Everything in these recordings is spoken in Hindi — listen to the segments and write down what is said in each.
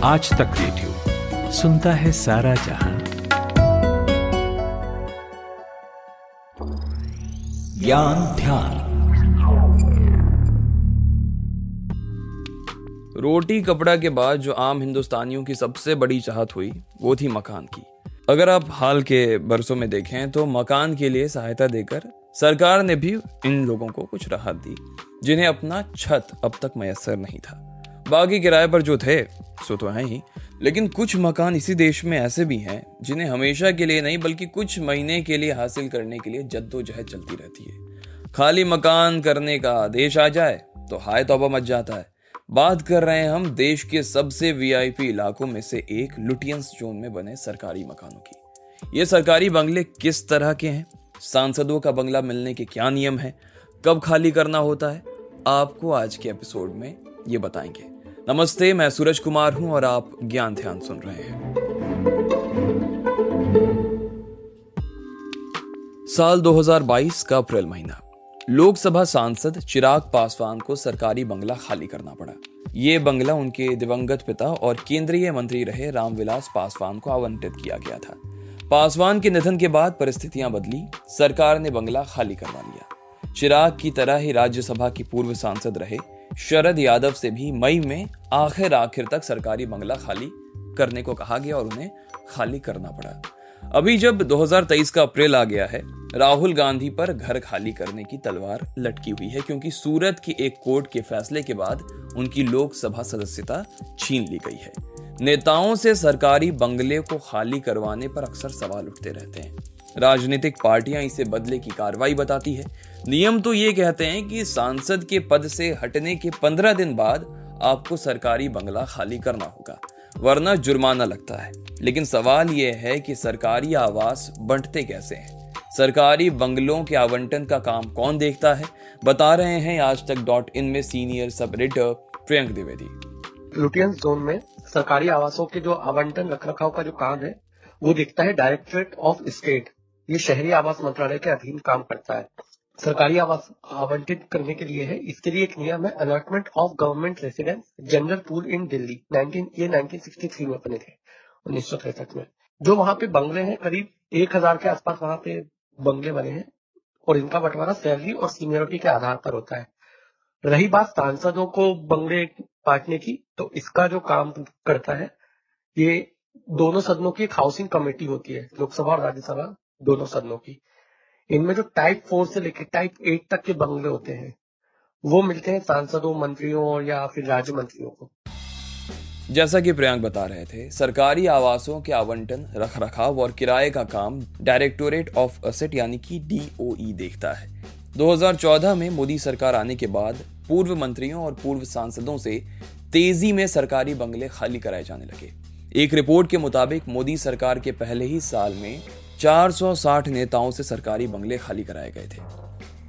आज तक रेडियो सुनता है सारा जहां। ज्ञान ध्यान। रोटी कपड़ा के बाद जो आम हिंदुस्तानियों की सबसे बड़ी चाहत हुई वो थी मकान की। अगर आप हाल के बरसों में देखें तो मकान के लिए सहायता देकर सरकार ने भी इन लोगों को कुछ राहत दी जिन्हें अपना छत अब तक मैसर नहीं था। बाकी किराए पर जो थे सो तो हैं ही, लेकिन कुछ मकान इसी देश में ऐसे भी हैं जिन्हें हमेशा के लिए नहीं बल्कि कुछ महीने के लिए हासिल करने के लिए जद्दोजहद चलती रहती है। खाली मकान करने का आदेश आ जाए तो हाय तौबा मच जाता है। बात कर रहे हैं हम देश के सबसे वीआईपी इलाकों में से एक लुटियंस जोन में बने सरकारी मकानों की। ये सरकारी बंगले किस तरह के हैं, सांसदों का बंगला मिलने के क्या नियम हैं, कब खाली करना होता है, आपको आज के एपिसोड में ये बताएंगे। नमस्ते, मैं सूरज कुमार हूं और आप ज्ञान ध्यान सुन रहे हैं। साल 2022 का अप्रैल महीना। लोकसभा सांसद चिराग पासवान को सरकारी बंगला खाली करना पड़ा। ये बंगला उनके दिवंगत पिता और केंद्रीय मंत्री रहे रामविलास पासवान को आवंटित किया गया था। पासवान के निधन के बाद परिस्थितियां बदली, सरकार ने बंगला खाली करवा लिया। चिराग की तरह ही राज्यसभा की पूर्व सांसद रहे शरद यादव से भी मई में आखिर तक सरकारी बंगला खाली करने को कहा गया और उन्हें खाली करना पड़ा। अभी जब 2023 का अप्रैल आ गया है, राहुल गांधी पर घर खाली करने की तलवार लटकी हुई है क्योंकि सूरत की एक कोर्ट के फैसले के बाद उनकी लोकसभा सदस्यता छीन ली गई है। नेताओं से सरकारी बंगले को खाली करवाने पर अक्सर सवाल उठते रहते हैं। राजनीतिक पार्टियां इसे बदले की कार्रवाई बताती है। नियम तो ये कहते हैं कि सांसद के पद से हटने के 15 दिन बाद आपको सरकारी बंगला खाली करना होगा, वरना जुर्माना लगता है। लेकिन सवाल यह है कि सरकारी आवास बंटते कैसे हैं? सरकारी बंगलों के आवंटन का काम कौन देखता है? बता रहे हैं आज तक.in में senior sub editor Priyank Dwivedi. Lutyens zone में सरकारी आवासों के जो आवंटन रखरखाव का जो काम है वो देखता है डायरेक्टरेट ऑफ स्टेट। ये शहरी आवास मंत्रालय के अधीन काम करता है। सरकारी आवास आवंटित करने के लिए है, इसके लिए एक नियम है allotment of government residence general pool इन दिल्ली। 1963 में बने थे, 1963 में। जो वहां पे बंगले हैं, करीब 1000 के आसपास वहां पे बंगले बने हैं और इनका बंटवारा सैलरी और सीनियरिटी के आधार पर होता है। रही बात सांसदों को बंगले बांटने की, तो इसका जो काम करता है ये दोनों सदनों की एक हाउसिंग कमेटी होती है, लोकसभा और राज्यसभा दोनों सदनों की। इनमें जो टाइप 4 से लेकर टाइप 8 तक के बंगले होते हैं वो मिलते हैं सांसदों, मंत्रियों या फिर राज्य मंत्रियों को। जैसा कि प्रियांक बता रहे थे, सरकारी आवासों के आवंटन, रखरखाव और किराए का काम डायरेक्टोरेट ऑफ एसेट यानी कि DOE देखता है। 2014 में मोदी सरकार आने के बाद पूर्व मंत्रियों और पूर्व सांसदों से तेजी में सरकारी बंगले खाली कराए जाने लगे। एक रिपोर्ट के मुताबिक मोदी सरकार के पहले ही साल में 460 नेताओं से सरकारी बंगले खाली कराए गए थे।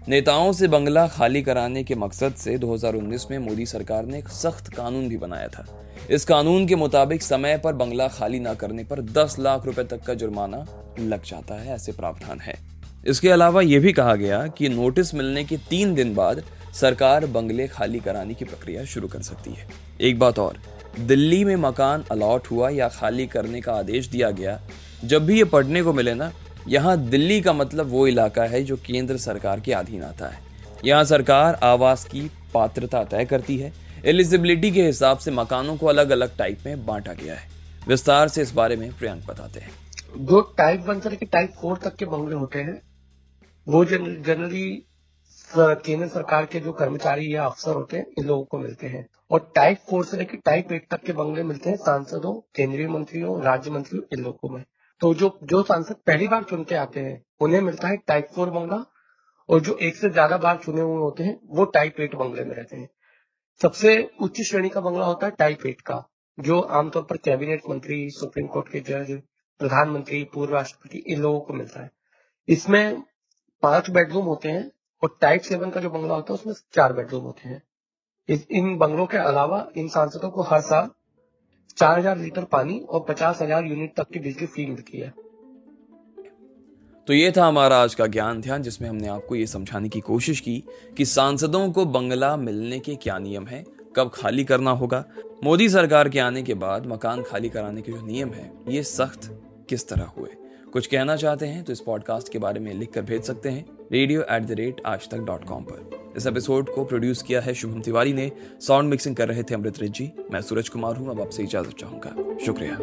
नेताओं से बंगला खाली कराने के मकसद से 2019 में मोदी सरकार ने एक सख्त कानून भी बनाया था। इस कानून के मुताबिक समय पर बंगला खाली न करने पर 10 लाख रुपए तक का जुर्माना लग जाता है, ऐसे प्रावधान है। इसके अलावा यह भी कहा गया कि नोटिस मिलने के 3 दिन बाद सरकार बंगले खाली कराने की प्रक्रिया शुरू कर सकती है। एक बात और, दिल्ली में मकान अलॉट हुआ या खाली करने का आदेश दिया गया, जब भी ये पढ़ने को मिले ना, यहाँ दिल्ली का मतलब वो इलाका है जो केंद्र सरकार के अधीन आता है। यहाँ सरकार आवास की पात्रता तय करती है। एलिजिबिलिटी के हिसाब से मकानों को अलग अलग टाइप में बांटा गया है। विस्तार से इस बारे में प्रियंक बताते हैं। जो टाइप 1 से लेकर टाइप 4 तक के बंगले होते हैं वो जनरली केंद्र सरकार के जो कर्मचारी या अफसर होते हैं इन लोगों को मिलते हैं, और टाइप 4 से लेकर टाइप 8 तक के बंगले मिलते हैं सांसदों, केंद्रीय मंत्रियों, राज्य मंत्रियों, इन लोगों में। तो जो सांसद पहली बार चुन के आते हैं उन्हें मिलता है टाइप 4 बंगला, और जो एक से ज्यादा बार चुने हुए होते हैं वो टाइप 8 बंगले में रहते हैं। सबसे उच्च श्रेणी का बंगला होता है टाइप 8 का, जो आमतौर पर कैबिनेट मंत्री, सुप्रीम कोर्ट के जज, प्रधानमंत्री, पूर्व राष्ट्रपति, इन लोगों को मिलता है। इसमें 5 बेडरूम होते हैं, और टाइप 7 का जो बंगला होता है उसमें 4 बेडरूम होते हैं। इन बंगलों के अलावा इन सांसदों को हर साल 4000 लीटर पानी और 50,000 यूनिट तक की बिजली फ्री मिलती है। तो ये था हमारा आज का ज्ञान ध्यान, जिसमें हमने आपको ये समझाने की कोशिश की कि सांसदों को बंगला मिलने के क्या नियम हैं, कब खाली करना होगा, मोदी सरकार के आने के बाद मकान खाली कराने के जो नियम है ये सख्त किस तरह हुए। कुछ कहना चाहते हैं तो इस पॉडकास्ट के बारे में लिखकर भेज सकते हैं radio@aajtak.com पर। इस एपिसोड को प्रोड्यूस किया है शुभम तिवारी ने, साउंड मिक्सिंग कर रहे थे अमृत रिज्जी। मैं सूरज कुमार हूं, अब आपसे इजाजत चाहूंगा। शुक्रिया।